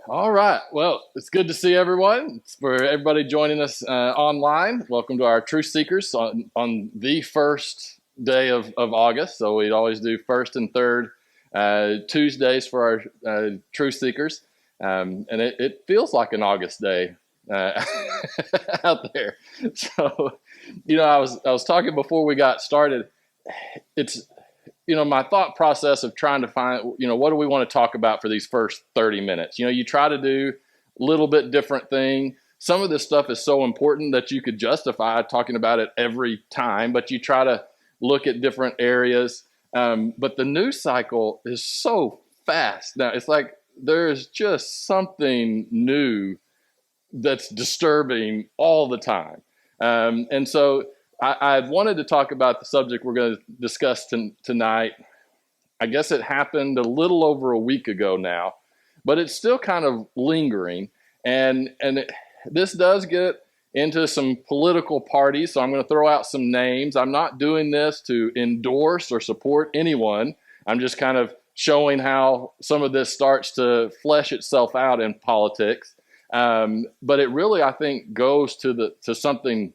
All right. Well, it's good to see everyone. It's for everybody joining us online. Welcome to our Truth Seekers on the first day of August. So we always do first and third Tuesdays for our Truth Seekers. And it feels like an August day uh, out there. So, I was talking before we got started. It's my thought process of trying to find, what do we want to talk about for these first 30 minutes? You try to do a little bit different thing. Some of this stuff is so important that you could justify talking about it every time, but you try to look at different areas. But the news cycle is so fast. Now, it's like there's just something new that's disturbing all the time. And so I wanted to talk about the subject we're going to discuss tonight. I guess it happened a little over a week ago now, but it's still kind of lingering. This does get into some political parties, so I'm going to throw out some names. I'm not doing this to endorse or support anyone. I'm just kind of showing how some of this starts to flesh itself out in politics. But it really, I think, goes to something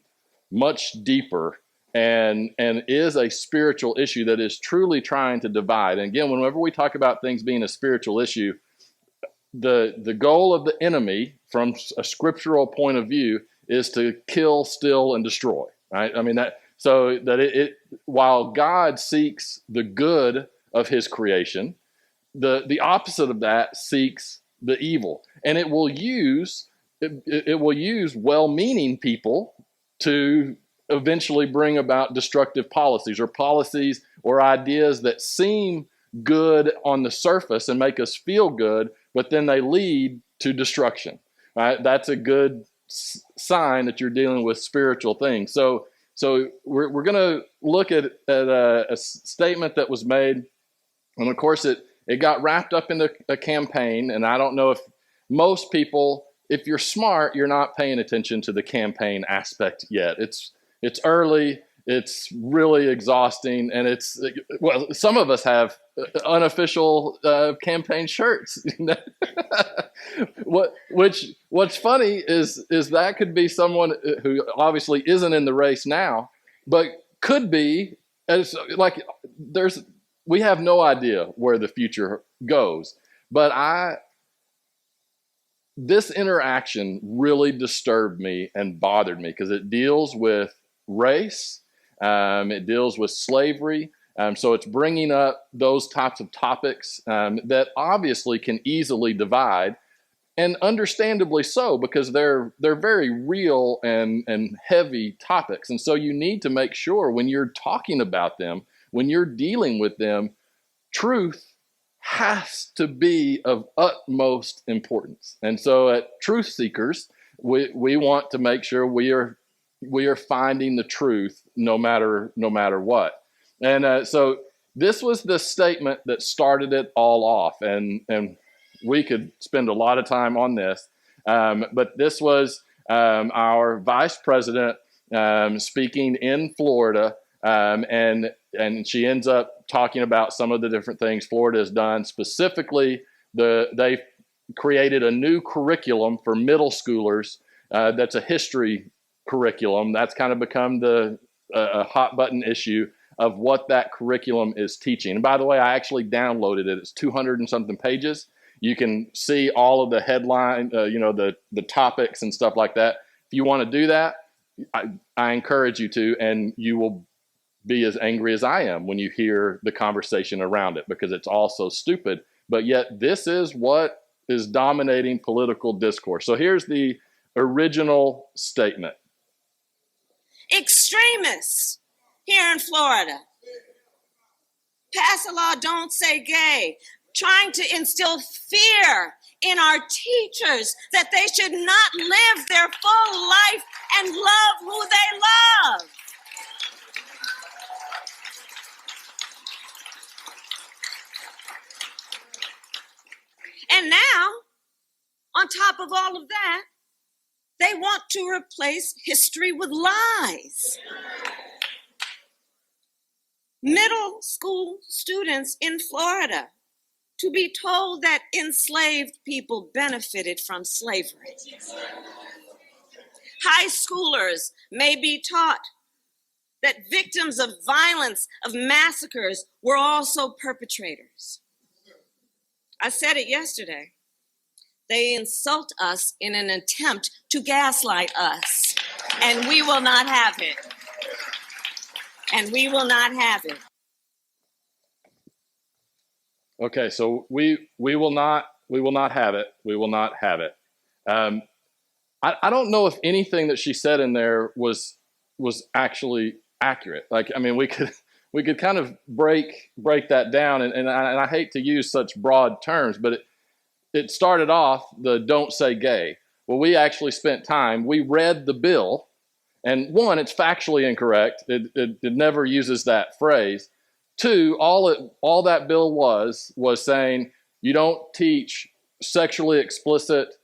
much deeper and is a spiritual issue that is truly trying to divide. And again, whenever we talk about things being a spiritual issue, the goal of the enemy from a scriptural point of view is to kill, steal, and destroy. Right? I mean it while God seeks the good of His creation, the opposite of that seeks the evil, and it will use well-meaning people to eventually bring about destructive policies or ideas that seem good on the surface and make us feel good, but then they lead to destruction. Right? That's a good sign that you're dealing with spiritual things. So we're going to look at a statement that was made, and of course it got wrapped up in a campaign. And I don't know if most people, if you're smart, you're not paying attention to the campaign aspect yet. It's early, it's really exhausting, and some of us have unofficial campaign shirts. What's funny is that could be someone who obviously isn't in the race now, but could be. As like we have no idea where the future goes, but this interaction really disturbed me and bothered me because it deals with race, it deals with slavery, so it's bringing up those types of topics that obviously can easily divide, and understandably so, because they're very real and heavy topics. And so you need to make sure when you're talking about them, when you're dealing with them, truth has to be of utmost importance. And so at Truth Seekers, we want to make sure we are finding the truth no matter what. And so this was the statement that started it all off. And we could spend a lot of time on this. But this was our vice president speaking in Florida. And she ends up talking about some of the different things Florida has done. Specifically, they created a new curriculum for middle schoolers. That's a history curriculum. That's kind of become a hot button issue of what that curriculum is teaching. And by the way, I actually downloaded it. It's 200 and something pages. You can see all of the headline, the topics and stuff like that. If you want to do that, I encourage you to, and you will be as angry as I am when you hear the conversation around it, because it's all so stupid. But yet this is what is dominating political discourse. So here's the original statement. Extremists here in Florida pass a law, don't say gay, trying to instill fear in our teachers that they should not live their full life and love who they love. And now, on top of all of that, they want to replace history with lies. Middle school students in Florida to be told that enslaved people benefited from slavery. High schoolers may be taught that victims of violence, of massacres, were also perpetrators. I said it yesterday. They insult us in an attempt to gaslight us, and we will not have it. And we will not have it. Okay, so we will not have it. We will not have it. I don't know if anything that she said in there was actually accurate. Like, I mean, we could kind of break that down, and I hate to use such broad terms, but it started off the "don't say gay." Well, we actually spent time. We read the bill, and one, it's factually incorrect. It never uses that phrase. Two, all that bill was saying you don't teach sexually explicit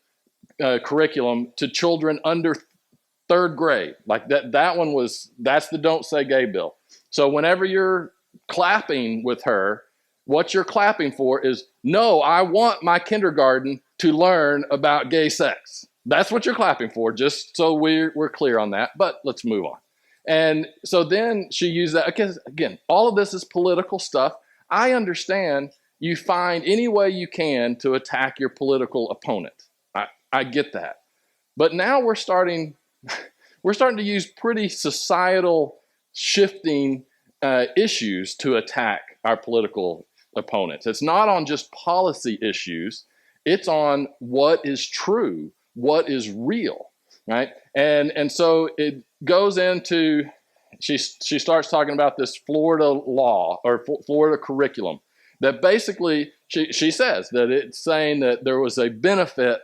curriculum to children under third grade. Like that one that's the "don't say gay" bill. So whenever you're clapping with her, what you're clapping for is, no, I want my kindergarten to learn about gay sex. That's what you're clapping for, just so we're clear on that. But let's move on. And so then she used that, because again, all of this is political stuff. I understand you find any way you can to attack your political opponent. I get that. But now we're starting to use pretty societal shifting issues to attack our political opponents. It's not on just policy issues. It's on what is true, what is real, right? And so it goes into, she starts talking about this Florida law or Florida curriculum that basically she says that it's saying that there was a benefit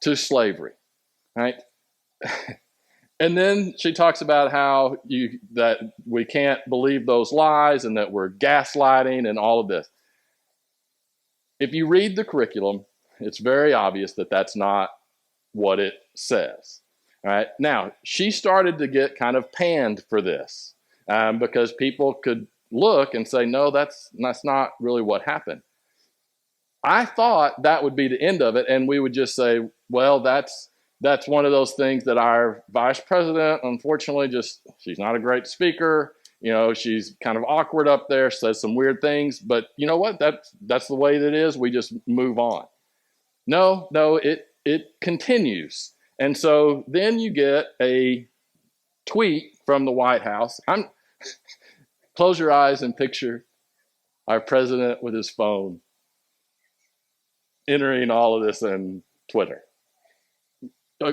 to slavery, right? And then she talks about how that we can't believe those lies and that we're gaslighting and all of this. If you read the curriculum, it's very obvious that that's not what it says. All right. Now, she started to get kind of panned for this because people could look and say, no, that's not really what happened. I thought that would be the end of it, and we would just say, well, that's one of those things that our vice president, unfortunately, she's not a great speaker. You know, she's kind of awkward up there, says some weird things, but you know what? That's the way that it is. We just move on. No, it continues. And so then you get a tweet from the White House. Close your eyes and picture our president with his phone entering all of this in Twitter.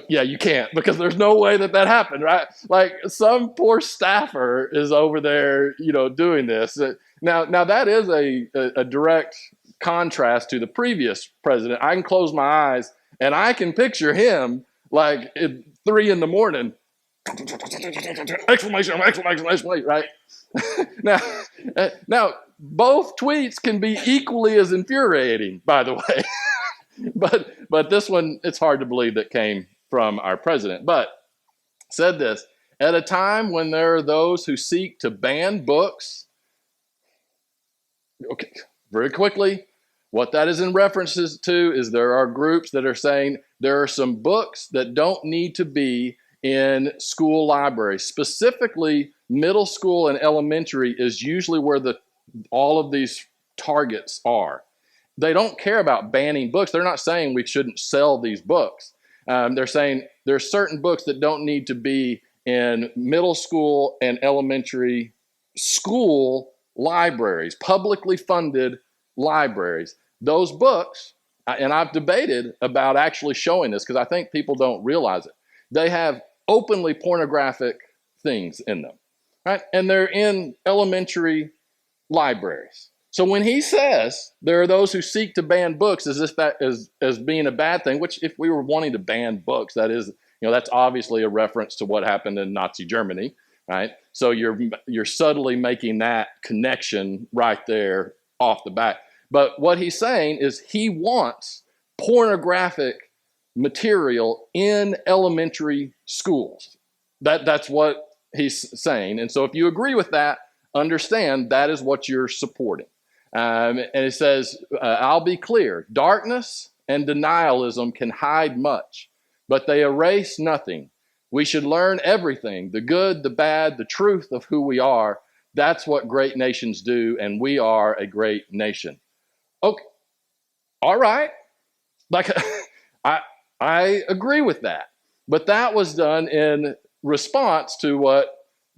Yeah, you can't, because there's no way that happened, right? Like some poor staffer is over there, doing this. Now that is a direct contrast to the previous president. I can close my eyes and I can picture him like at 3 a.m, exclamation, right? Now both tweets can be equally as infuriating, by the way. But this one, it's hard to believe that came from our president. But said this: at a time when there are those who seek to ban books. Okay, very quickly, what that is in references to is there are groups that are saying there are some books that don't need to be in school libraries. Specifically, middle school and elementary is usually where all of these targets are. They don't care about banning books. They're not saying we shouldn't sell these books. They're saying there's certain books that don't need to be in middle school and elementary school libraries, publicly funded libraries. Those books, and I've debated about actually showing this because I think people don't realize it. They have openly pornographic things in them, right? And they're in elementary libraries. So when he says there are those who seek to ban books as if that is as being a bad thing, which if we were wanting to ban books, that is, that's obviously a reference to what happened in Nazi Germany, right? So you're subtly making that connection right there off the bat. But what he's saying is he wants pornographic material in elementary schools. That's what he's saying. And so if you agree with that, understand that is what you're supporting. And it says, I'll be clear, darkness and denialism can hide much, but they erase nothing. We should learn everything, the good, the bad, the truth of who we are. That's what great nations do, and we are a great nation. Okay, all right. Like, I, I agree with that. But that was done in response to what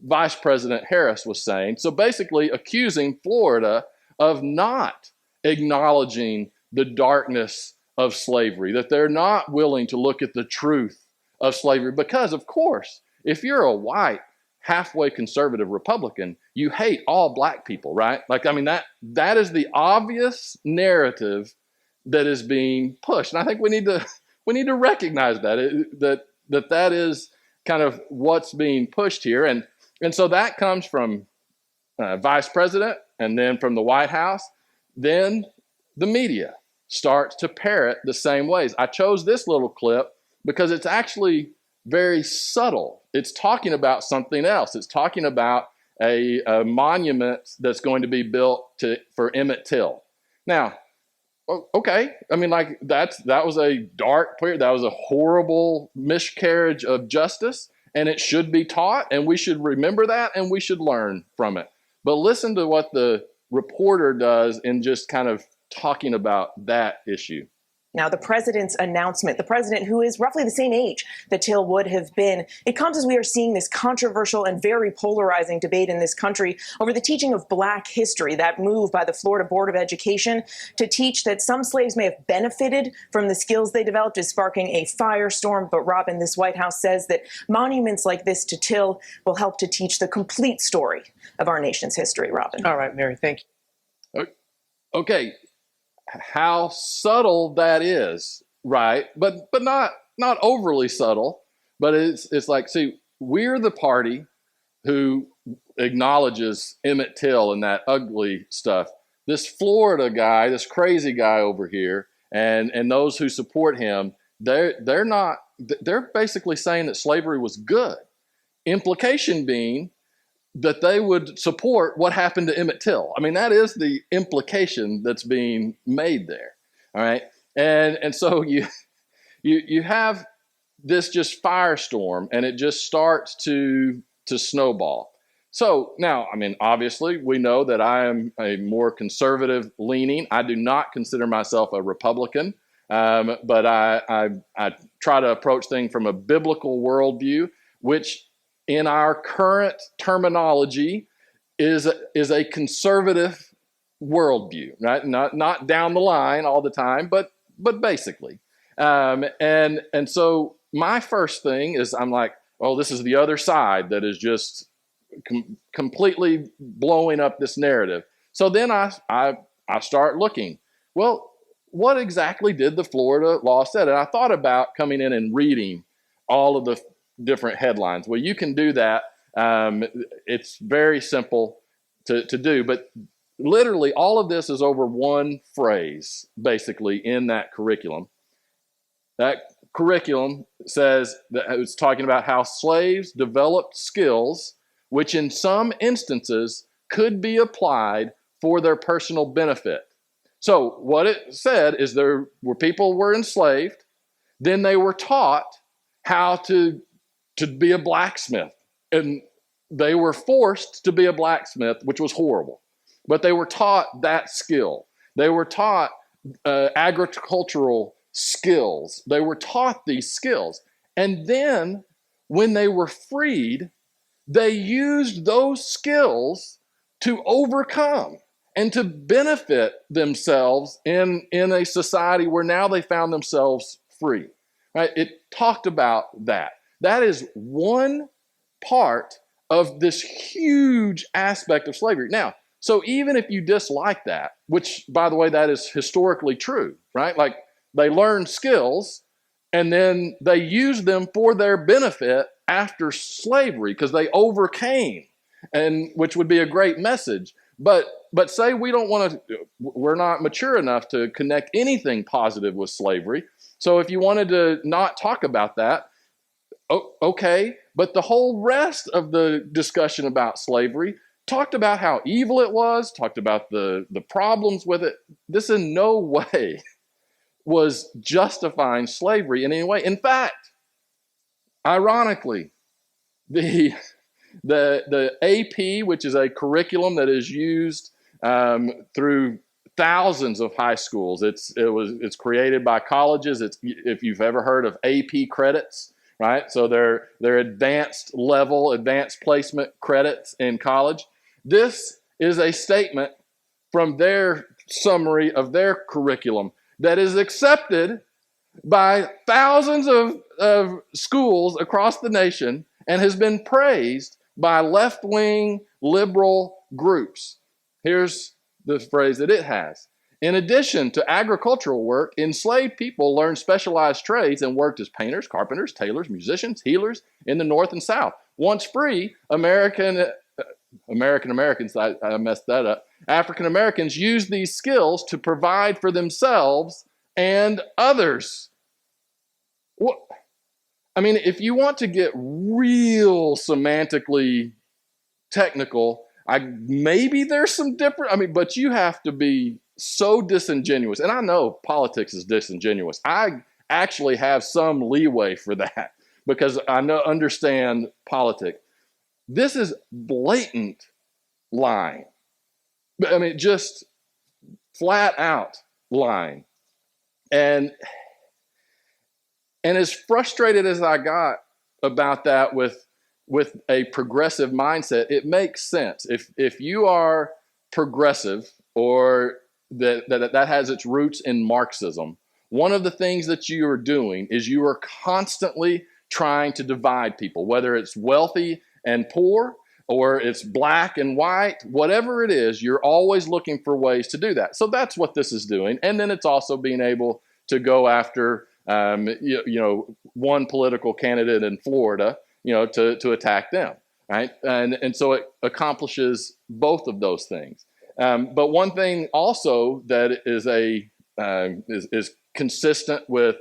Vice President Harris was saying. So basically accusing Florida of not acknowledging the darkness of slavery, that they're not willing to look at the truth of slavery. Because, of course, if you're a white, halfway conservative Republican, you hate all black people, right? Like, I mean, that is the obvious narrative that is being pushed. And I think we need to recognize that is kind of what's being pushed here. And so that comes from Vice President, and then from the White House. Then the media starts to parrot the same ways. I chose this little clip because it's actually very subtle. It's talking about something else. It's talking about a monument that's going to be built for Emmett Till. Now, okay, I mean, like that was a dark period. That was a horrible miscarriage of justice, and it should be taught, and we should remember that, and we should learn from it. But listen to what the reporter does in just kind of talking about that issue. Now, the president's announcement, the president who is roughly the same age that Till would have been, it comes as we are seeing this controversial and very polarizing debate in this country over the teaching of Black history. That move by the Florida Board of Education to teach that some slaves may have benefited from the skills they developed is sparking a firestorm. But Robin, this White House says that monuments like this to Till will help to teach the complete story of our nation's history. Robin. All right, Mary, thank you. Okay. How subtle that is, right? But not overly subtle. But it's like, see, we're the party who acknowledges Emmett Till and that ugly stuff. This Florida guy, this crazy guy over here, and those who support him, they're not. They're basically saying that slavery was good. Implication being that they would support what happened to Emmett Till. I mean, that is the implication that's being made there. All right. And so you have this just firestorm, and it just starts to snowball. So now, I mean, obviously we know that I am a more conservative leaning. I do not consider myself a Republican, but I try to approach things from a biblical worldview, which in our current terminology is a conservative worldview, right? Not down the line all the time, but basically. And so my first thing is, I'm like, oh, this is the other side that is just completely blowing up this narrative. So then I start looking, well, what exactly did the Florida law say? And I thought about coming in and reading all of the different headlines. Well, you can do that. It's very simple to do, but literally all of this is over one phrase, basically, in that curriculum. That curriculum says that it's talking about how slaves developed skills which in some instances could be applied for their personal benefit. So what it said is there were people were enslaved, then they were taught how to be a blacksmith, and they were forced to be a blacksmith, which was horrible. But they were taught that skill. They were taught agricultural skills. They were taught these skills. And then when they were freed, they used those skills to overcome and to benefit themselves in a society where now they found themselves free. Right? It talked about that. That is one part of this huge aspect of slavery. Now, so even if you dislike that, which, by the way, that is historically true, right? Like, they learned skills and then they used them for their benefit after slavery because they overcame, and which would be a great message. But say we don't want to, we're not mature enough to connect anything positive with slavery. So if you wanted to not talk about that, okay, but the whole rest of the discussion about slavery talked about how evil it was, talked about the problems with it. This in no way was justifying slavery in any way. In fact, ironically, the AP, which is a curriculum that is used through thousands of high schools. It's created by colleges. It's, if you've ever heard of AP credits, right? So they're advanced placement credits in college. This is a statement from their summary of their curriculum that is accepted by thousands of schools across the nation and has been praised by left-wing liberal groups. Here's the phrase that it has. In addition to agricultural work, enslaved people learned specialized trades and worked as painters, carpenters, tailors, musicians, healers in the North and South. Once free, Americans, I messed that up, African Americans used these skills to provide for themselves and others. What? I mean, if you want to get real semantically technical, maybe there's some different, but you have to be so disingenuous. And I know politics is disingenuous. I actually have some leeway for that because I understand politics. This is blatant lying. Just flat out lying. And as frustrated as I got about that with a progressive mindset, it makes sense. If you are progressive or that has its roots in Marxism, one of the things that you are doing is you are constantly trying to divide people, whether it's wealthy and poor or it's black and white, whatever it is, you're always looking for ways to do that. So that's what this is doing. And then it's also being able to go after one political candidate in Florida, to attack them, right? And so it accomplishes both of those things. But one thing also that is is consistent with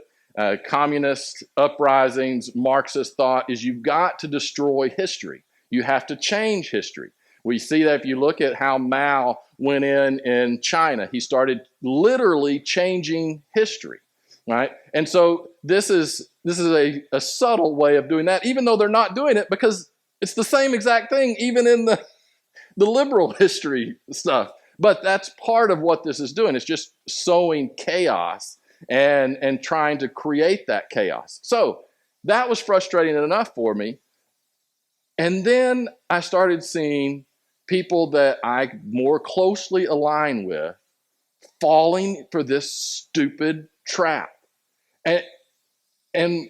communist uprisings, Marxist thought, is you've got to destroy history. You have to change history. We see that if you look at how Mao went in China, he started literally changing history, right? And so this is a subtle way of doing that, even though they're not doing it, because it's the same exact thing, even in the liberal history stuff. But that's part of what this is doing. It's just sowing chaos and trying to create that chaos. So that was frustrating enough for me. And then I started seeing people that I more closely align with falling for this stupid trap. And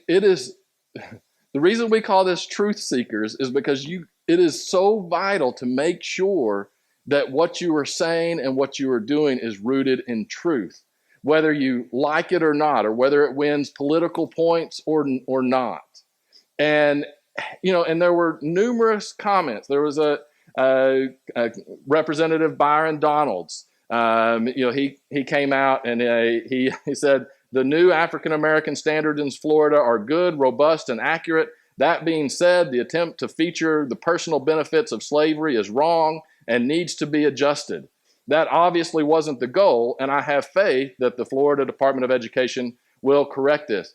it is, the reason we call this Truth Seekers is because it is so vital to make sure that what you are saying and what you are doing is rooted in truth, whether you like it or not, or whether it wins political points or not. And there were numerous comments. There was a Representative Byron Donalds. He came out and he said, the new African-American standards in Florida are good, robust, and accurate. That being said, the attempt to feature the personal benefits of slavery is wrong and needs to be adjusted. That obviously wasn't the goal, and I have faith that the Florida Department of Education will correct this.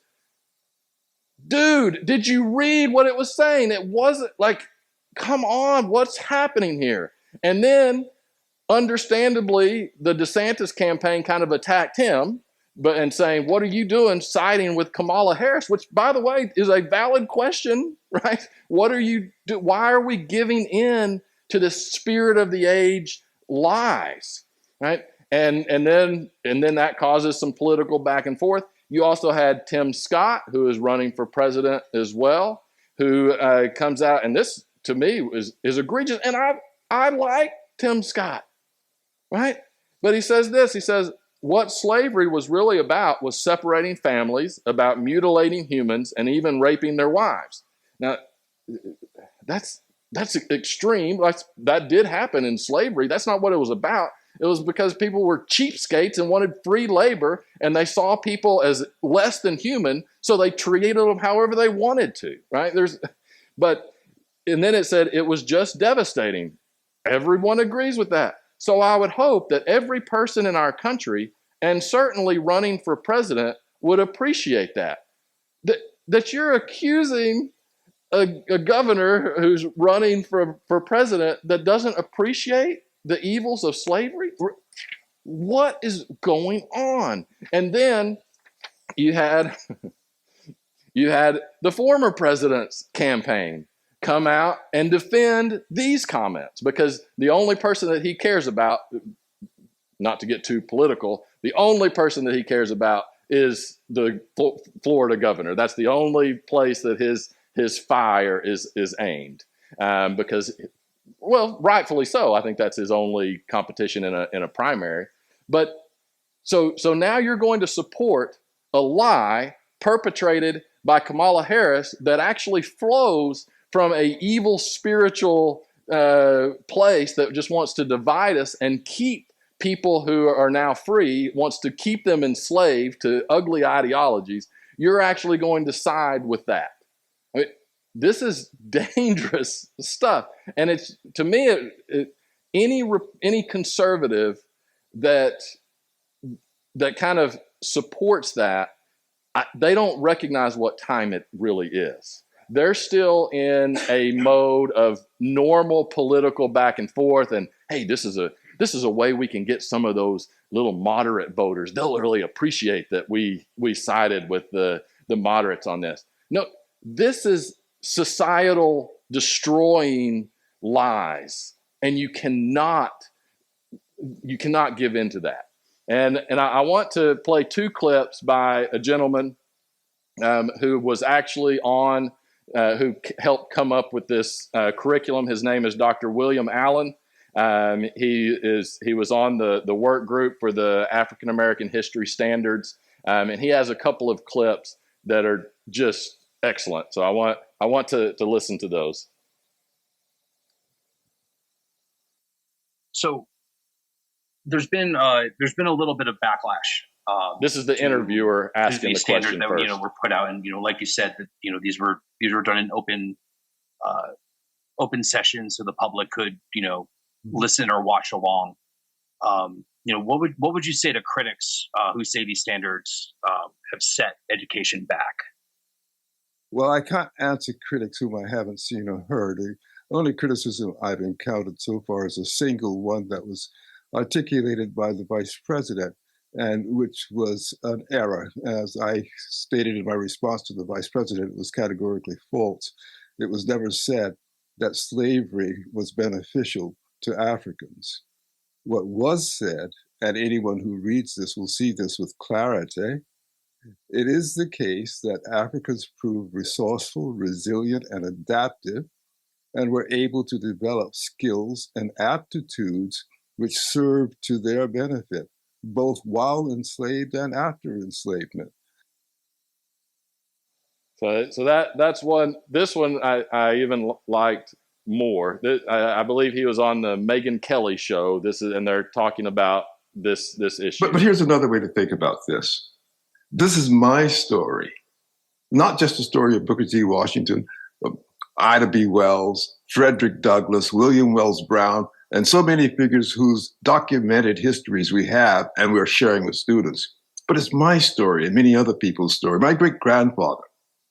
Dude, did you read what it was saying? It wasn't like, come on, what's happening here? And then, understandably, the DeSantis campaign kind of attacked him, and saying, what are you doing siding with Kamala Harris? Which, by the way, is a valid question, right? Why are we giving in to the spirit of the age lies, right? And then that causes some political back and forth. You also had Tim Scott, who is running for president as well, who comes out, and this to me is egregious. And I like Tim Scott, right? But he says this. He says, what slavery was really about was separating families, about mutilating humans, and even raping their wives. Now, that's extreme. That did happen in slavery. That's not what it was about. It was because people were cheapskates and wanted free labor, and they saw people as less than human, so they treated them however they wanted to, right? And then it said it was just devastating. Everyone agrees with that. So I would hope that every person in our country, and certainly running for president, would appreciate that. That you're accusing a governor who's running for president that doesn't appreciate the evils of slavery? What is going on? And then you had the former president's campaign come out and defend these comments, because the only person that he cares about, not to get too political, the only person that he cares about is the Florida governor. That's the only place that his fire is aimed, because, well, rightfully so. I think that's his only competition in a primary. But so now you're going to support a lie perpetrated by Kamala Harris that actually flows from a evil spiritual place that just wants to divide us and keep people who are now free, wants to keep them enslaved to ugly ideologies. You're actually going to side with that. I mean, this is dangerous stuff. And it's, to me, any conservative that kind of supports that, they don't recognize what time it really is. They're still in a mode of normal political back and forth, and hey, this is a way we can get some of those little moderate voters. They'll really appreciate that we sided with the moderates on this. No, this is societal destroying lies, and you cannot give in to that. And I want to play two clips by a gentleman who was actually on, who helped come up with this curriculum. His name is Dr. William Allen. He was on the work group for the African American History Standards, and he has a couple of clips that are just excellent. So I want to listen to those. So there's been a little bit of backlash. This is the interviewer asking the question that first. Were put out, and like you said, that these were done in open sessions, so the public could listen or watch along. What would you say to critics who say these standards have set education back? Well, I can't answer critics whom I haven't seen or heard. The only criticism I've encountered so far is a single one that was articulated by the vice president, and which was an error. As I stated in my response to the vice president, it was categorically false. It was never said that slavery was beneficial to Africans. What was said, and anyone who reads this will see this with clarity, it is the case that Africans proved resourceful, resilient, and adaptive, and were able to develop skills and aptitudes which served to their benefit, both while enslaved and after enslavement. So that's one. This one I even liked more. I believe he was on the Megyn Kelly show. And they're talking about this issue. But here's another way to think about this. This is my story, not just the story of Booker T. Washington, Ida B. Wells, Frederick Douglass, William Wells Brown, and so many figures whose documented histories we have and we're sharing with students. But it's my story and many other people's story. My great-grandfather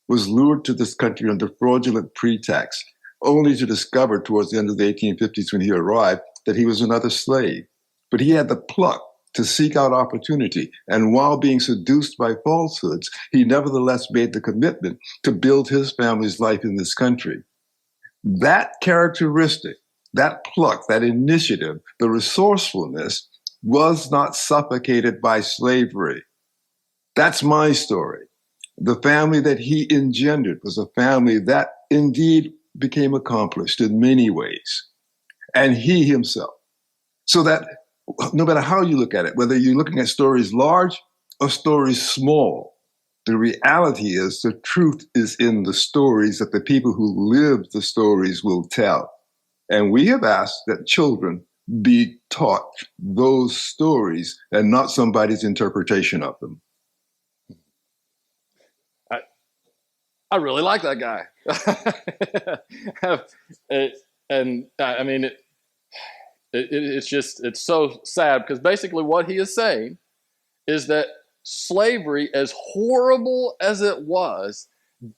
was lured to this country under fraudulent pretext, only to discover towards the end of the 1850s when he arrived that he was another slave. But he had the pluck to seek out opportunity, and while being seduced by falsehoods, he nevertheless made the commitment to build his family's life in this country. That characteristic, that pluck, that initiative, the resourcefulness was not suffocated by slavery. That's my story. The family that he engendered was a family that indeed became accomplished in many ways, and he himself. So that no matter how you look at it, whether you're looking at stories large or stories small, the reality is the truth is in the stories that the people who live the stories will tell. And we have asked that children be taught those stories and not somebody's interpretation of them. I really like that guy. And I mean, It's so sad, because basically what he is saying is that slavery, as horrible as it was,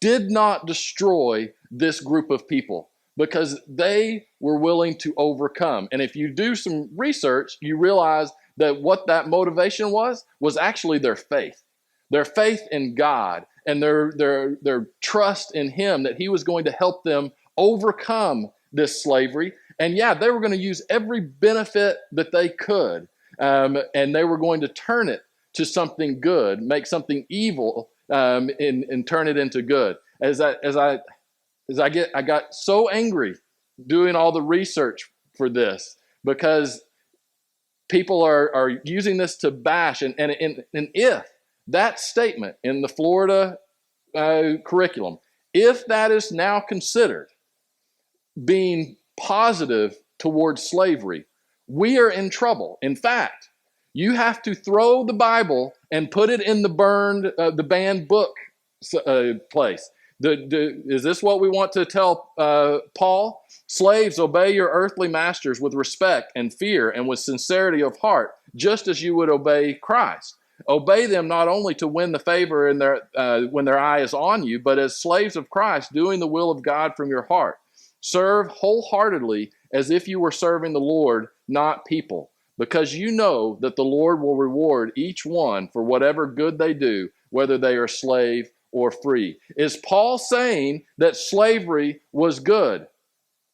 did not destroy this group of people, because they were willing to overcome. And if you do some research, you realize that what that motivation was actually their faith in God, and their trust in him, that he was going to help them overcome this slavery. And yeah, they were going to use every benefit that they could, and they were going to turn it to something good, make something evil, and turn it into good. I got so angry doing all the research for this, because people are using this to bash, and if that statement in the Florida curriculum, if that is now considered being positive towards slavery, we are in trouble. In fact, you have to throw the Bible and put it in the banned book place. Is this what we want to tell Paul? Slaves, obey your earthly masters with respect and fear and with sincerity of heart, just as you would obey Christ. Obey them not only to win the favor in when their eye is on you, but as slaves of Christ, doing the will of God from your heart. Serve wholeheartedly as if you were serving the Lord, not people, because you know that the Lord will reward each one for whatever good they do, whether they are slave or free. Is Paul saying that slavery was good?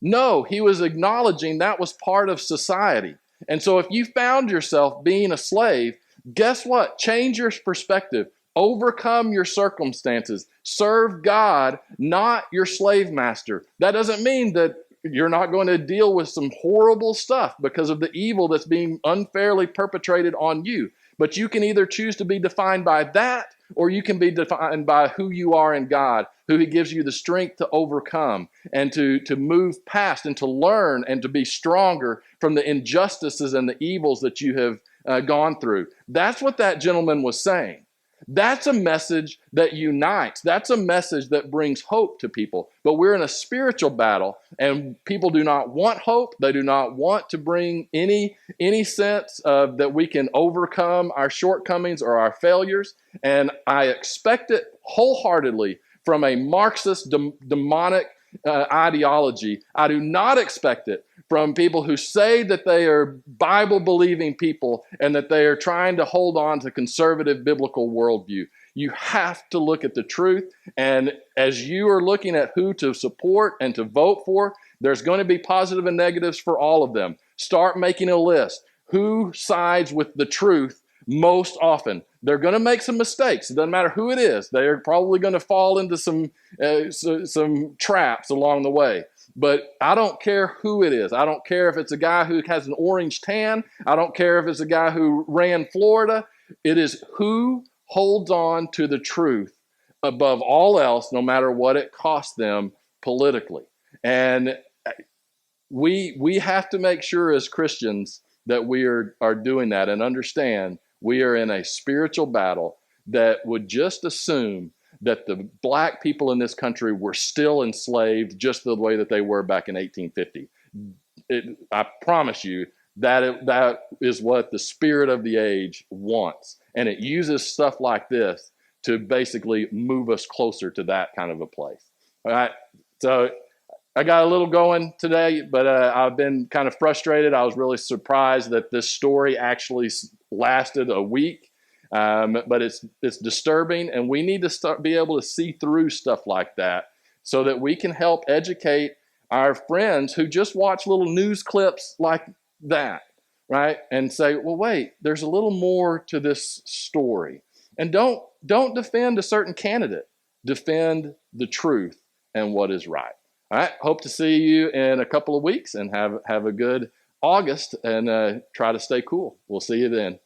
No, he was acknowledging that was part of society. And so if you found yourself being a slave, guess what? Change your perspective. Overcome your circumstances. Serve God, not your slave master. That doesn't mean that you're not going to deal with some horrible stuff because of the evil that's being unfairly perpetrated on you. But you can either choose to be defined by that, or you can be defined by who you are in God, who he gives you the strength to overcome and to move past and to learn and to be stronger from the injustices and the evils that you have gone through. That's what that gentleman was saying. That's a message that unites. That's a message that brings hope to people. But we're in a spiritual battle, and people do not want hope. They do not want to bring any sense of that we can overcome our shortcomings or our failures. And I expect it wholeheartedly from a Marxist demonic ideology. I do not expect it from people who say that they are Bible-believing people and that they are trying to hold on to conservative biblical worldview. You have to look at the truth, and as you are looking at who to support and to vote for, there's going to be positive and negatives for all of them. Start making a list. Who sides with the truth most often? They're going to make some mistakes. It doesn't matter who it is. They're probably going to fall into some traps along the way. But I don't care who it is. I don't care if it's a guy who has an orange tan. I don't care if it's a guy who ran Florida. It is who holds on to the truth above all else, no matter what it costs them politically. And we have to make sure as Christians that we are doing that and understand we are in a spiritual battle that would just assume that the black people in this country were still enslaved just the way that they were back in 1850. I promise you that is what the spirit of the age wants. And it uses stuff like this to basically move us closer to that kind of a place. All right. So I got a little going today, but I've been kind of frustrated. I was really surprised that this story actually lasted a week. But it's disturbing, and we need to be able to see through stuff like that so that we can help educate our friends who just watch little news clips like that, right? And say, well, wait, there's a little more to this story. And don't defend a certain candidate. Defend the truth and what is right. All right, hope to see you in a couple of weeks, and have a good August, and try to stay cool. We'll see you then.